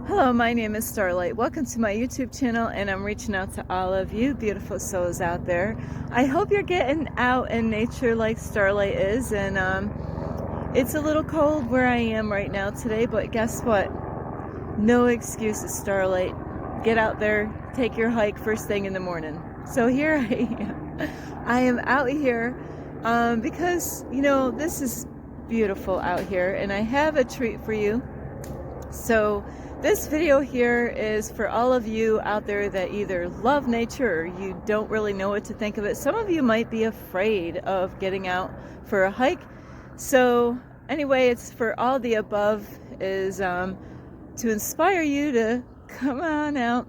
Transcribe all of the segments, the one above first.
Hello, my name is Starlight. Welcome to my YouTube channel, and I'm reaching out to all of you beautiful souls out there. I hope you're getting out in nature like Starlight is, and it's a little cold where I am right now today, but guess what? No excuses, Starlight. Get out there, take your hike first thing in the morning. So here I am. I am out here because, you know, this is beautiful out here, and I have a treat for you. So this video here is for all of you out there that either love nature or you don't really know what to think of it. Some of you might be afraid of getting out for a hike. So anyway, it's for all the above, is to inspire you to come on out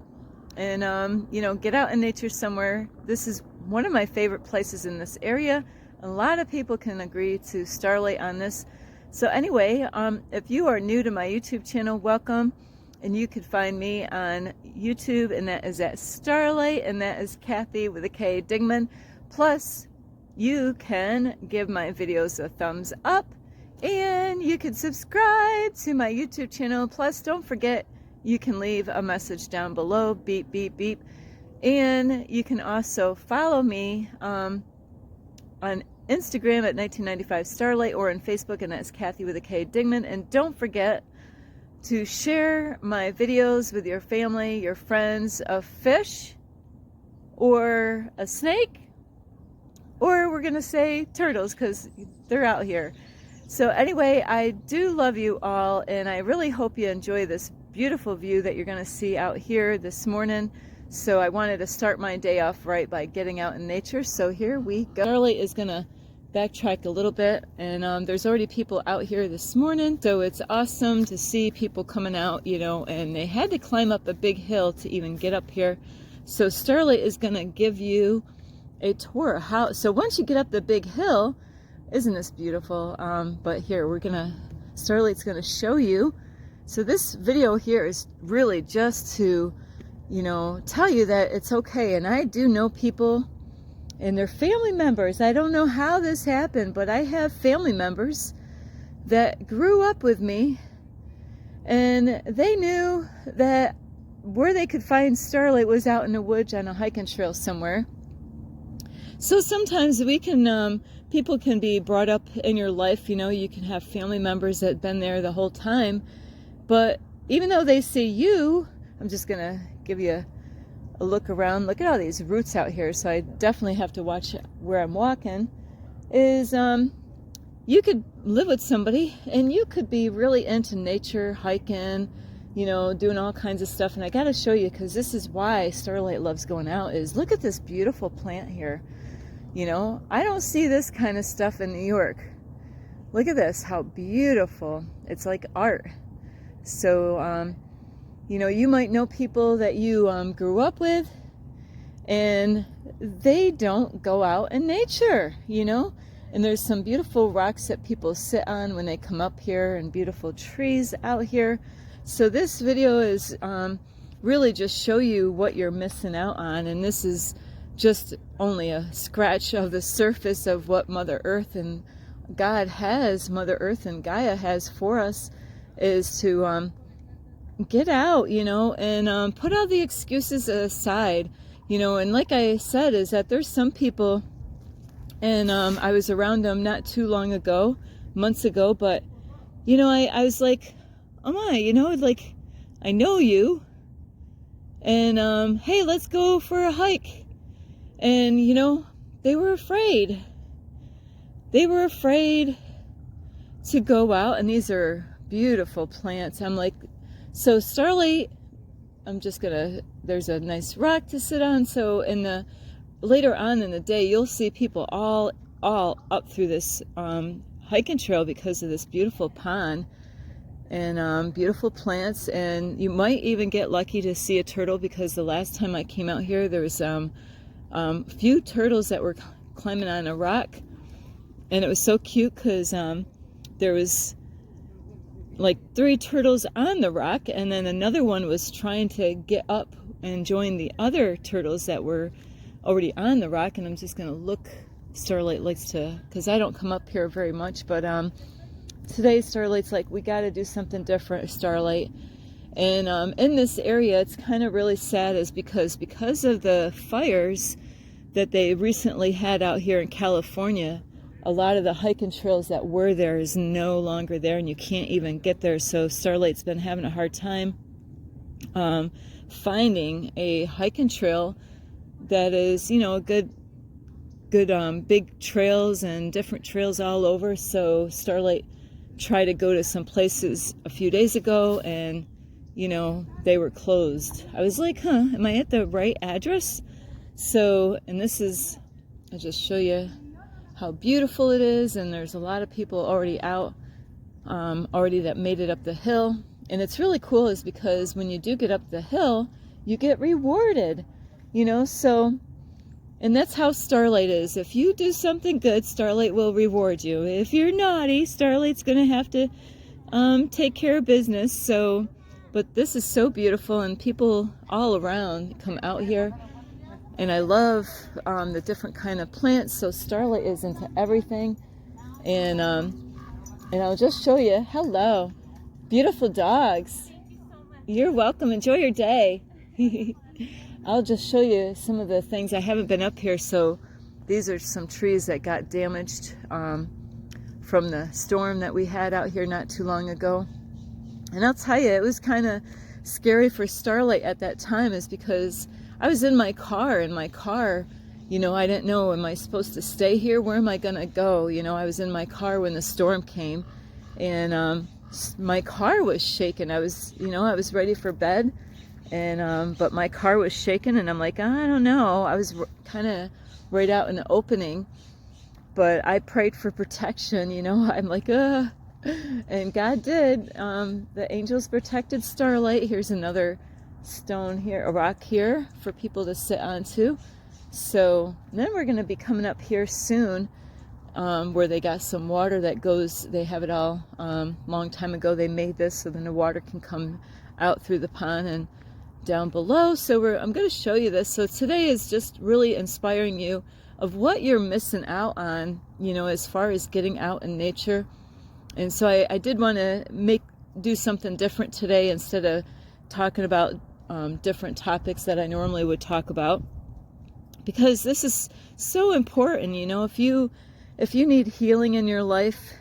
and you know, get out in nature somewhere. This is one of my favorite places in this area. A lot of people can agree to Starlight on this. So anyway, if you are new to my YouTube channel, welcome. And you can find me on YouTube, and that is at Starlight, and that is Kathy with a K Dingman. Plus, you can give my videos a thumbs up, and you can subscribe to my YouTube channel. Plus, don't forget, you can leave a message down below, beep, beep, beep. And you can also follow me on Instagram at 1995 Starlight, or on Facebook, and that's Kathy with a K Dingman. And don't forget to share my videos with your family, your friends, a fish or a snake, or we're gonna say turtles because they're out here. So anyway, I do love you all, and I really hope you enjoy this beautiful view that you're gonna see out here this morning. So I wanted to start my day off right by getting out in nature. So here we go. Starlight is gonna backtrack a little bit, and there's already people out here this morning, so it's awesome to see people coming out, you know, and they had to climb up a big hill to even get up here. So Starlight is going to give you a tour of how, so once you get up the big hill, isn't this beautiful? But here Starlight's going to show you. So this video here is really just to, you know, tell you that it's okay. And I do know people and their family members. I don't know how this happened, but I have family members that grew up with me, and they knew that where they could find Starlight was out in the woods on a hiking trail somewhere. So sometimes we can, people can be brought up in your life, you know, you can have family members that have been there the whole time, but even though they see you, I'm just gonna give you a look around. Look at all these roots out here, so I definitely have to watch where I'm walking. Is you could live with somebody and you could be really into nature, hiking, you know, doing all kinds of stuff. And I got to show you, because this is why Starlight loves going out, is look at this beautiful plant here. You know, I don't see this kind of stuff in New York. Look at this, how beautiful. It's like art. So you know, you might know people that you grew up with, and they don't go out in nature, you know. And there's some beautiful rocks that people sit on when they come up here, and beautiful trees out here. So this video is really just show you what you're missing out on. And this is just only a scratch of the surface of what Mother Earth and God has, Mother Earth and Gaia has for us, is to get out, you know, and put all the excuses aside, you know. And like I said, is that there's some people, and I was around them not too long ago, months ago, but you know, I was like, oh my, you know, like, I know you, and hey, let's go for a hike. And you know, they were afraid to go out. And these are beautiful plants. I'm like, so Starlight, I'm just gonna, there's a nice rock to sit on. So later on in the day, you'll see people all up through this hiking trail because of this beautiful pond and beautiful plants. And you might even get lucky to see a turtle, because the last time I came out here, there was a few turtles that were climbing on a rock, and it was so cute because there was like 3 turtles on the rock, and then another one was trying to get up and join the other turtles that were already on the rock. And I'm just gonna look. Starlight likes to, because I don't come up here very much, but today Starlight's like, we got to do something different, Starlight. And in this area, it's kind of really sad is because of the fires that they recently had out here in California, a lot of the hiking trails that were there is no longer there, and you can't even get there. So Starlight's been having a hard time finding a hiking trail that is, you know, a good big trails and different trails all over. So Starlight tried to go to some places a few days ago, and you know, they were closed. I was like, huh, am I at the right address? So, and this is, I'll just show you how beautiful it is, and there's a lot of people already out already that made it up the hill. And it's really cool is because when you do get up the hill, you get rewarded, you know. So, and that's how Starlight is. If you do something good, Starlight will reward you. If you're naughty, Starlight's gonna have to take care of business. So, but this is so beautiful, and people all around come out here. And I love the different kind of plants. So Starlight is into everything. And I'll just show you. Hello, beautiful dogs. You're welcome. Enjoy your day. I'll just show you some of the things. I haven't been up here, so these are some trees that got damaged from the storm that we had out here not too long ago. And I'll tell you, it was kind of scary for Starlight at that time, is because I was in my car, you know, I didn't know, am I supposed to stay here? Where am I gonna go? You know, I was in my car when the storm came, and my car was shaking. I was ready for bed, and but my car was shaking, and I'm like, I don't know. I was kind of right out in the opening, but I prayed for protection, you know. I'm like, and God did. The angels protected Starlight. Here's another stone here, a rock here for people to sit on too. So then we're going to be coming up here soon, where they got some water that goes, they have it all, long time ago they made this so then the water can come out through the pond and down below. So I'm going to show you this. So today is just really inspiring you of what you're missing out on, you know, as far as getting out in nature. And so I did want to do something different today instead of talking about different topics that I normally would talk about, because this is so important. You know, if you need healing in your life,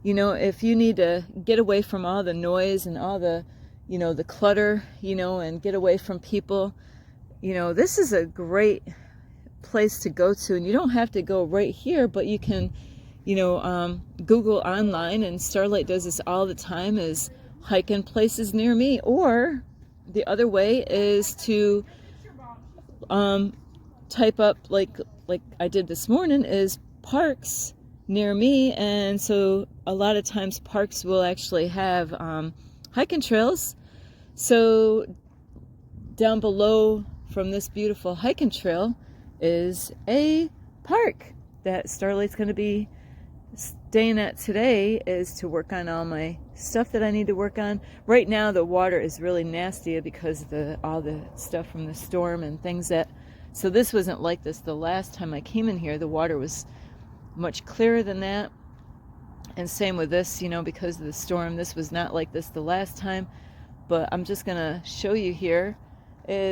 you know, if you need to get away from all the noise and all the, you know, the clutter, you know, and get away from people, you know, this is a great place to go to. And you don't have to go right here, but you can, you know, Google online, and Starlight does this all the time, is hiking places near me. Or the other way is to type up, like I did this morning, is parks near me. And so a lot of times parks will actually have hiking trails. So down below from this beautiful hiking trail is a park that Starlight's going to be staying at today, is to work on all my stuff that I need to work on. Right now the water is really nasty because of all the stuff from the storm and things that, so this wasn't like this the last time I came in here. The water was much clearer than that, and same with this, you know, because of the storm, this was not like this the last time. But I'm just gonna show you here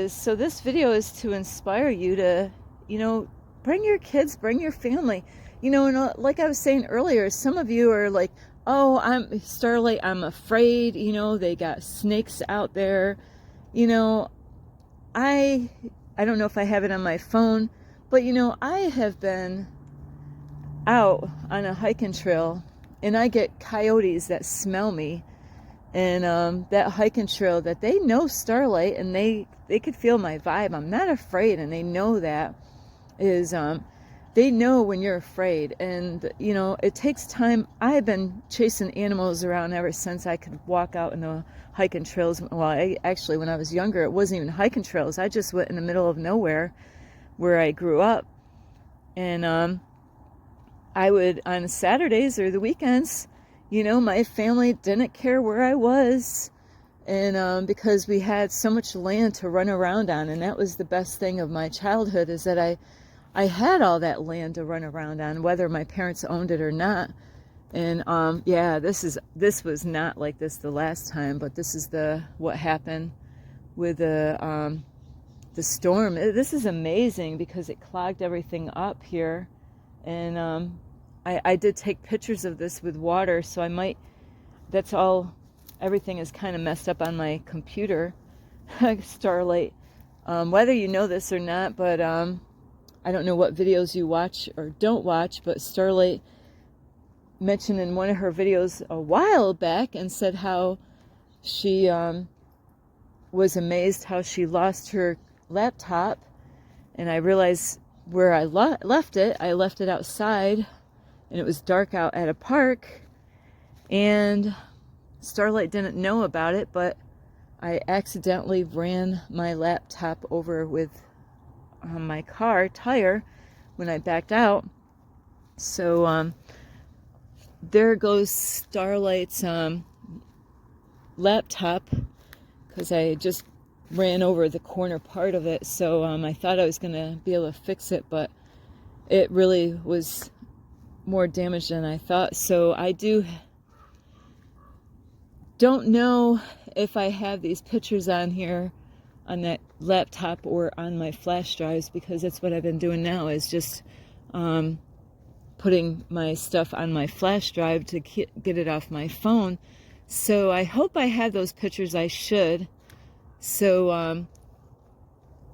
so this video is to inspire you to, you know, bring your kids, bring your family. You know, and like I was saying earlier, some of you are like, oh, Starlight, I'm afraid, you know, they got snakes out there. You know, I don't know if I have it on my phone, but you know, I have been out on a hiking trail and I get coyotes that smell me, and that hiking trail, that they know Starlight, and they could feel my vibe. I'm not afraid, and they know that is they know when you're afraid. And you know, it takes time. I've been chasing animals around ever since I could walk out in the hiking trails. Well, actually when I was younger, it wasn't even hiking trails. I just went in the middle of nowhere where I grew up, and I would, on Saturdays or the weekends, you know, my family didn't care where I was, and because we had so much land to run around on. And that was the best thing of my childhood, is that I had all that land to run around on, whether my parents owned it or not. And yeah, this was not like this the last time, but this is what happened with the storm. This is amazing because it clogged everything up here. And I did take pictures of this with water, so I might, that's all, everything is kind of messed up on my computer. Starlight, whether you know this or not, but I don't know what videos you watch or don't watch, but Starlight mentioned in one of her videos a while back and said how she was amazed how she lost her laptop. And I realized where I left it. I left it outside, and it was dark out at a park, and Starlight didn't know about it, but I accidentally ran my laptop over with my car tire when I backed out. So there goes Starlight's laptop, because I just ran over the corner part of it. So I thought I was going to be able to fix it, but it really was more damage than I thought. So I don't know if I have these pictures on here on that laptop or on my flash drives, because that's what I've been doing now, is just putting my stuff on my flash drive to get it off my phone. So I hope I have those pictures. I should. So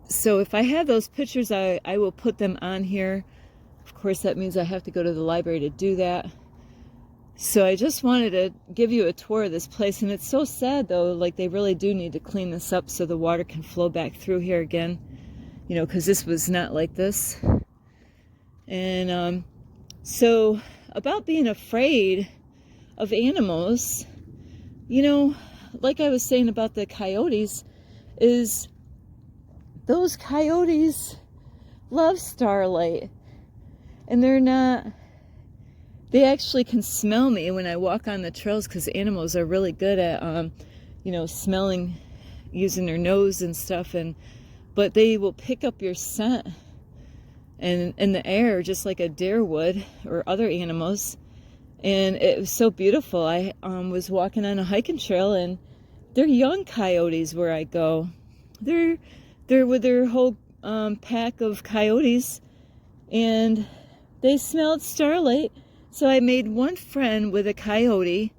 so if I have those pictures, I will put them on here. Of course, that means I have to go to the library to do that. So I just wanted to give you a tour of this place. And it's so sad, though, like they really do need to clean this up so the water can flow back through here again, you know, because this was not like this. And so about being afraid of animals, you know, like I was saying about the coyotes, is those coyotes love Starlight. And they actually can smell me when I walk on the trails, because animals are really good at, you know, smelling, using their nose and stuff. But they will pick up your scent and in the air, just like a deer would, or other animals. And it was so beautiful. I was walking on a hiking trail, and they're young coyotes where I go. They're with their whole pack of coyotes, and they smelled Starlight. So I made one friend with a coyote.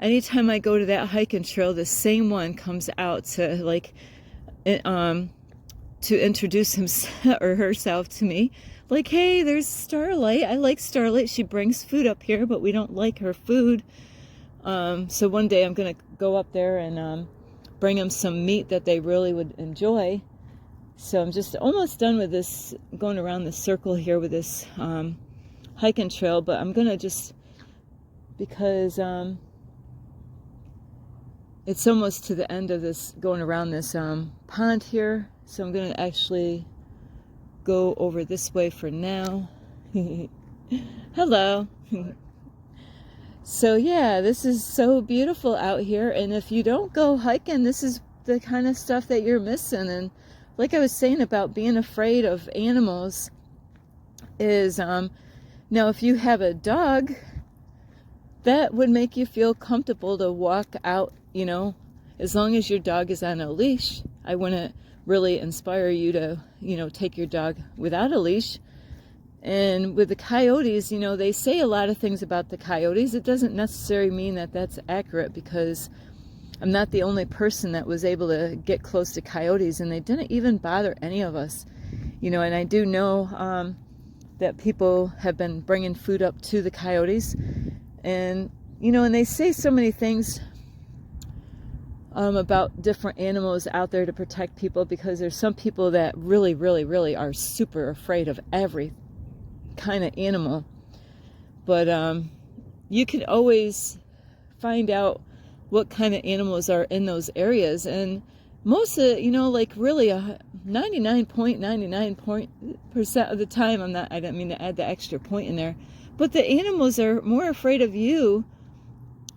Anytime I go to that hiking trail, the same one comes out to to introduce himself or herself to me. Like, hey, there's Starlight. I like Starlight. She brings food up here, but we don't like her food. So one day I'm going to go up there and bring them some meat that they really would enjoy. So I'm just almost done with this, going around the circle here with this hiking trail, but I'm going to just, because it's almost to the end of this, going around this pond here. So I'm going to actually go over this way for now. Hello. So yeah, this is so beautiful out here, and if you don't go hiking, this is the kind of stuff that you're missing. And like I was saying about being afraid of animals, is now if you have a dog, that would make you feel comfortable to walk out, you know, as long as your dog is on a leash. I wouldn't really inspire you to, you know, take your dog without a leash. And with the coyotes, you know, they say a lot of things about the coyotes. It doesn't necessarily mean that that's accurate, because I'm not the only person that was able to get close to coyotes, and they didn't even bother any of us, you know. And I do know that people have been bringing food up to the coyotes, and, you know, and they say so many things about different animals out there to protect people, because there's some people that really, really, really are super afraid of every kind of animal. But you can always find out what kind of animals are in those areas, and most of, you know, like really 99.99% of the time, I don't mean to add the extra point in there, but the animals are more afraid of you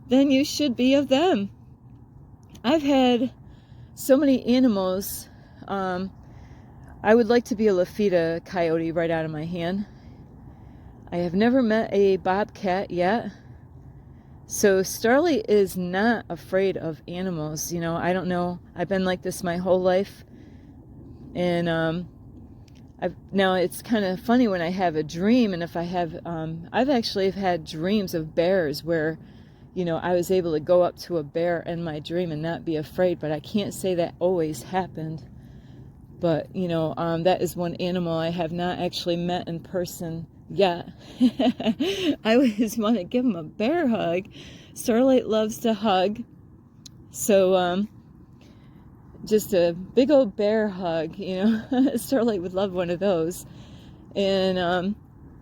than you should be of them. I've had so many animals. I would like to be able to feed a coyote right out of my hand. I have never met a bobcat yet. So Starlight is not afraid of animals. You know, I don't know. I've been like this my whole life. And now it's kind of funny when I have a dream, and if I have, I've actually had dreams of bears where, you know, I was able to go up to a bear in my dream and not be afraid, but I can't say that always happened. But, you know, that is one animal I have not actually met in person yet. I always want to give him a bear hug. Starlight loves to hug. So, just a big old bear hug, you know. Starlight would love one of those. And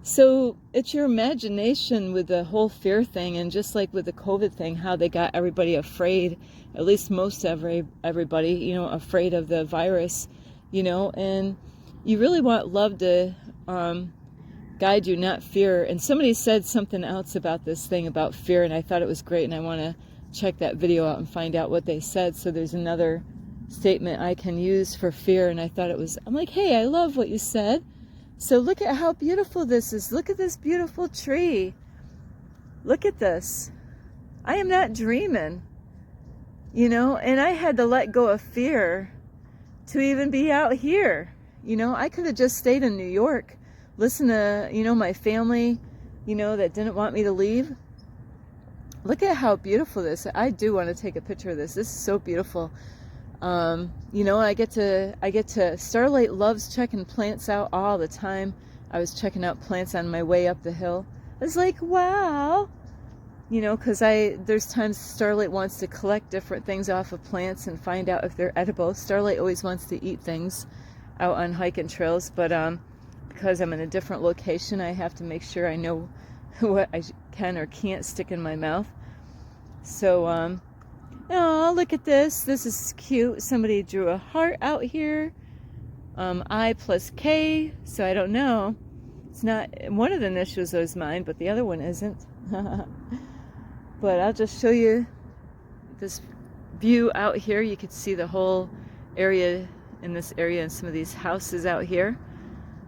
so it's your imagination with the whole fear thing, and just like with the COVID thing, how they got everybody afraid, at least most everybody, you know, afraid of the virus, you know. And you really want love to guide you, not fear. And somebody said something else about this thing about fear, and I thought it was great, and I want to check that video out and find out what they said. So there's another statement I can use for fear, and I thought it was, I'm like, hey, I love what you said. So look at how beautiful this is. Look at this beautiful tree. Look at this. I am not dreaming, you know, and I had to let go of fear to even be out here. You know, I could have just stayed in New York, listen to, you know, my family, you know, that didn't want me to leave. Look at how beautiful this is. I do want to take a picture of this. This is so beautiful. You know, I get to, Starlight loves checking plants out all the time. I was checking out plants on my way up the hill. I was like, wow, you know, because there's times Starlight wants to collect different things off of plants and find out if they're edible. Starlight always wants to eat things out on hiking trails, but because I'm in a different location, I have to make sure I know what I can or can't stick in my mouth. So, oh, look at this. This is cute. Somebody drew a heart out here. I plus K, so I don't know. It's not, one of the initials is mine, but the other one isn't. But I'll just show you this view out here. You could see the whole area in this area and some of these houses out here.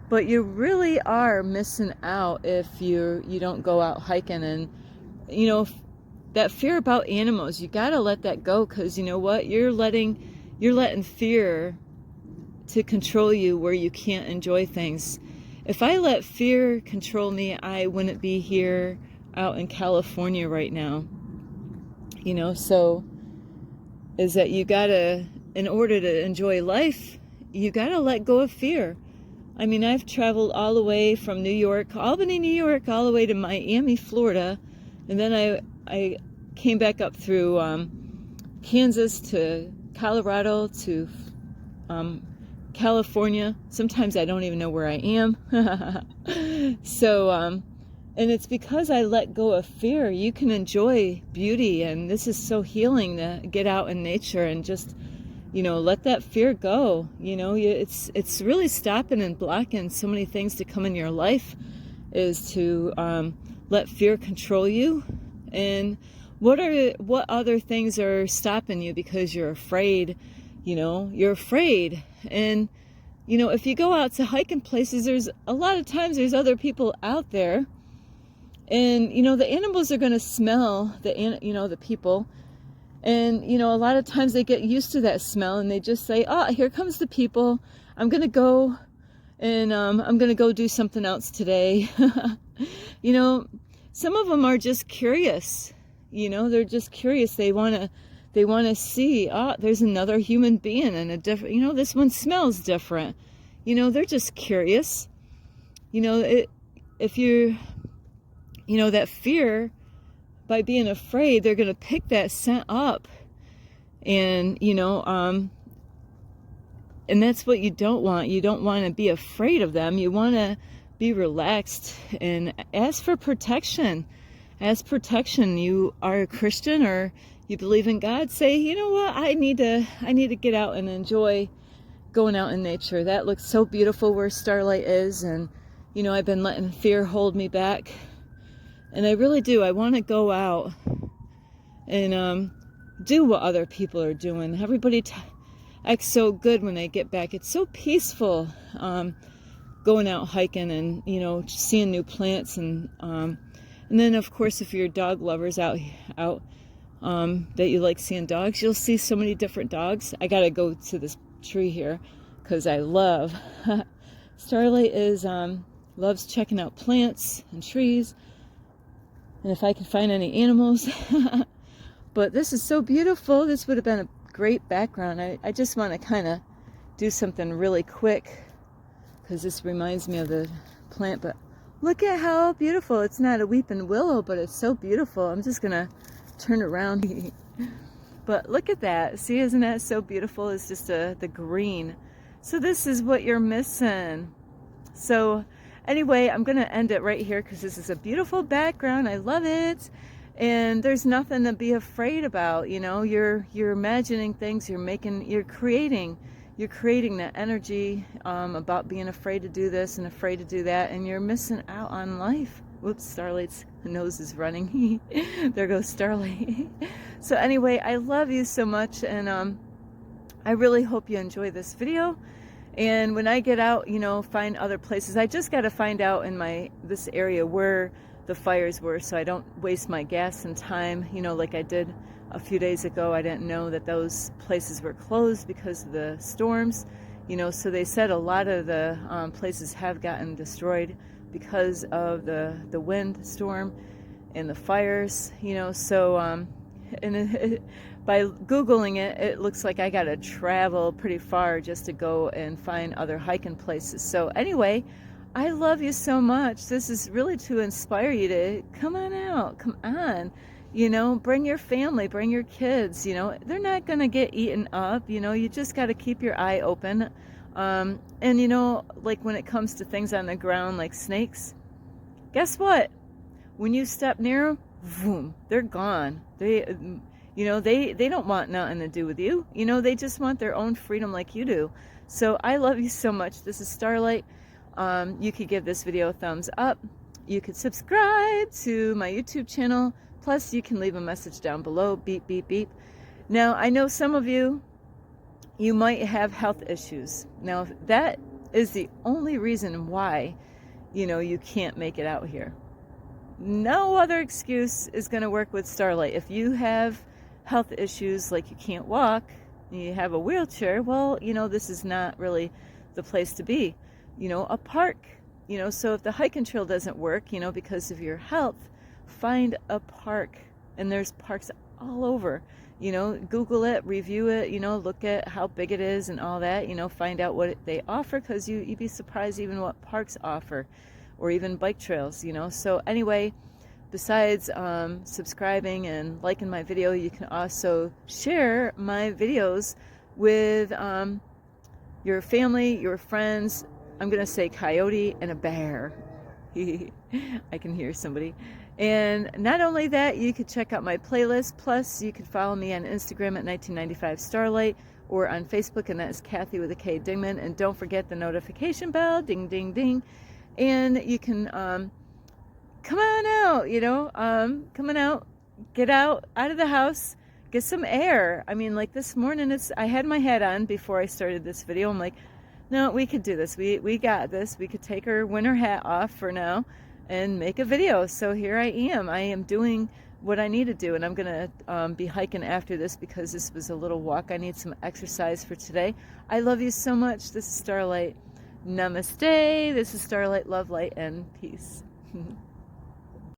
But you really are missing out if you don't go out hiking. And, you know, that fear about animals, you gotta let that go, because you know what, you're letting fear to control you where you can't enjoy things. If I let fear control me, I wouldn't be here out in California right now, you know. So is that you gotta, in order to enjoy life, you gotta let go of fear. I mean, I've traveled all the way from New York, Albany, New York, all the way to Miami, Florida, and then I came back up through Kansas to Colorado to California. Sometimes I don't even know where I am. So, and it's because I let go of fear. You can enjoy beauty, and this is so healing to get out in nature and just, you know, let that fear go. You know, it's really stopping and blocking so many things to come in your life, is to let fear control you. And what other things are stopping you because you're afraid? You know, you're afraid. And, you know, if you go out to hiking places, there's a lot of times there's other people out there. And, you know, the animals are going to smell the people. And, you know, a lot of times they get used to that smell, and they just say, oh, here comes the people. I'm going to go, and I'm going to go do something else today. You know, some of them are just curious. You know, they're just curious. They want to see, oh, there's another human being and a different, you know, this one smells different. You know, they're just curious. You know, if you're, you know, that fear, by being afraid, they're going to pick that scent up. And, you know, and that's what you don't want. You don't want to be afraid of them. You want to be relaxed and ask for protection. Ask protection. You are a Christian or you believe in God, say, you know what, I need to get out and enjoy going out in nature. That looks so beautiful where Starlight is. And, you know, I've been letting fear hold me back. And I really do. I want to go out and do what other people are doing. Everybody acts so good when they get back. It's so peaceful going out hiking and, you know, seeing new plants. And And then of course, if you're dog lovers out that you like seeing dogs, you'll see so many different dogs. I gotta go to this tree here because I love Starlight is loves checking out plants and trees, and if I can find any animals. But this is so beautiful. This would have been a great background. I just want to kind of do something really quick because this reminds me of the plant. But look at how beautiful. It's not a weeping willow, but it's so beautiful. I'm just gonna turn around. But look at that. See, isn't that so beautiful? It's just the green. So this is what you're missing. So anyway, I'm gonna end it right here because this is a beautiful background. I love it. And there's nothing to be afraid about. You know, you're imagining things, you're creating that energy about being afraid to do this and afraid to do that, and you're missing out on life. Whoops, Starlight's nose is running. There goes Starlight. So anyway, I love you so much, and I really hope you enjoy this video. And when I get out, you know, find other places. I just got to find out in this area where the fires were, so I don't waste my gas and time, you know, like I did a few days ago. I didn't know that those places were closed because of the storms, you know. So they said a lot of the places have gotten destroyed because of the wind storm and the fires, you know. So by Googling it, it looks like I gotta travel pretty far just to go and find other hiking places. So anyway, I love you so much. This is really to inspire you to come on out, come on, you know, bring your family, bring your kids, you know, they're not going to get eaten up, you know, you just got to keep your eye open. And, you know, like when it comes to things on the ground, like snakes, guess what? When you step near them, boom, they're gone. They, you know, they don't want nothing to do with you. You know, they just want their own freedom like you do. So I love you so much. This is Starlight. You could give this video a thumbs up. You could subscribe to my YouTube channel. Plus, you can leave a message down below. Beep, beep, beep. Now, I know some of you might have health issues. Now, that is the only reason why, you know, you can't make it out here. No other excuse is going to work with Starlight. If you have health issues, like you can't walk, and you have a wheelchair, well, you know, this is not really the place to be. You know, a park, you know, so if the hiking trail doesn't work, you know, because of your health, find a park. And there's parks all over, you know, Google it, review it, you know, look at how big it is and all that, you know, find out what they offer, because you'd be surprised even what parks offer, or even bike trails, you know. So anyway, besides subscribing and liking my video, you can also share my videos with your family, your friends. I'm going to say coyote and a bear. I can hear somebody. And not only that, you could check out my playlist. Plus, you could follow me on Instagram at 1995 Starlight, or on Facebook, and that is Kathy with a K Dingman. And don't forget the notification bell, ding, ding, ding. And you can come on out, you know, come on out, get out of the house, get some air. I mean, like this morning, I had my hat on before I started this video. I'm like, no, we could do this. We got this. We could take our winter hat off for now and make a video. So here I am. I am doing what I need to do, and I'm going to be hiking after this because this was a little walk. I need some exercise for today. I love you so much. This is Starlight. Namaste. This is Starlight. Love, light, and peace.